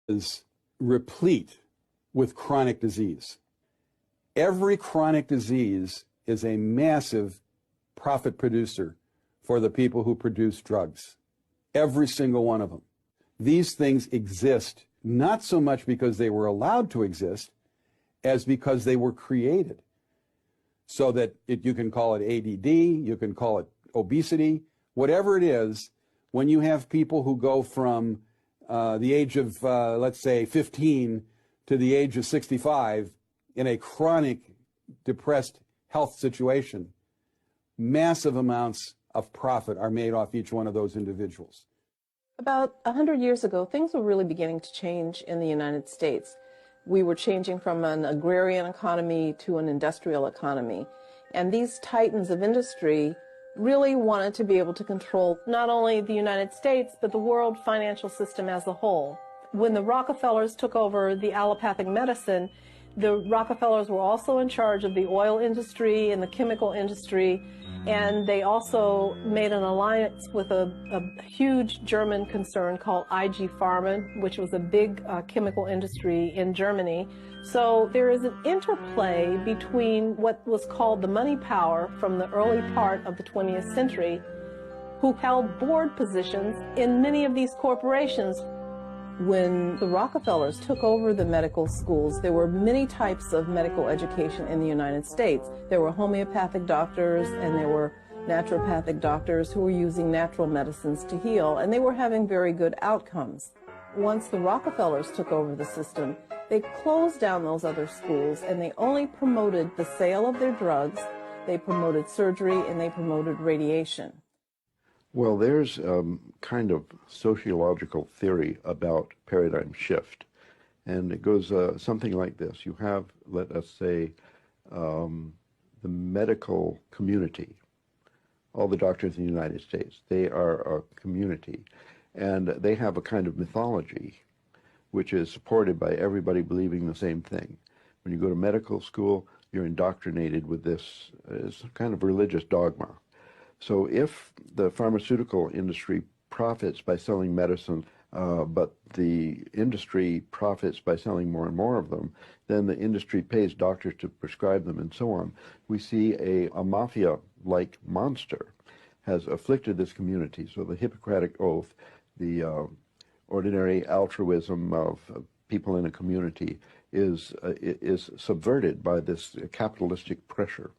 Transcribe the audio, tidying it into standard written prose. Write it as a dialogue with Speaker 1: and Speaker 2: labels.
Speaker 1: is replete with chronic disease. Every chronic disease is a massive profit producer for the people who produce drugs. Every single one of them. These things exist not so much because they were allowed to exist as because they were created. So that you can call it ADD, you can call it obesity, whatever it is, when you have people who go from the age of, let's say, 15 to the age of 65 in a chronic depressed health situation, massive amounts of profit are made off each one of those individuals.
Speaker 2: About 100 years ago, things were really beginning to change in the United States. We were changing from an agrarian economy to an industrial economy. And these titans of industry really wanted to be able to control not only the United States, but the world financial system as a whole. When the Rockefellers took over the allopathic medicine, the Rockefellers were also in charge of the oil industry and the chemical industry, and they also made an alliance with a huge German concern called IG Farben, which was a big chemical industry in Germany. So there is an interplay between what was called the money power from the early part of the 20th century, who held board positions in many of these corporations. When the Rockefellers took over the medical schools, there were many types of medical education in the United States. There were homeopathic doctors and there were naturopathic doctors who were using natural medicines to heal, and they were having very good outcomes. Once the Rockefellers took over the system, they closed down those other schools and they only promoted the sale of their drugs, they promoted surgery, and they promoted radiation.
Speaker 3: Well, there's kind of sociological theory about paradigm shift, and it goes something like this. You have, let us say, the medical community, all the doctors in the United States. They are a community, and they have a kind of mythology which is supported by everybody believing the same thing. When you go to medical school, you're indoctrinated with this kind of religious dogma. So if the pharmaceutical industry profits by selling medicine, but the industry profits by selling more and more of them, then the industry pays doctors to prescribe them and so on. We see a mafia-like monster has afflicted this community. So the Hippocratic Oath, the ordinary altruism of people in a community is subverted by this capitalistic pressure.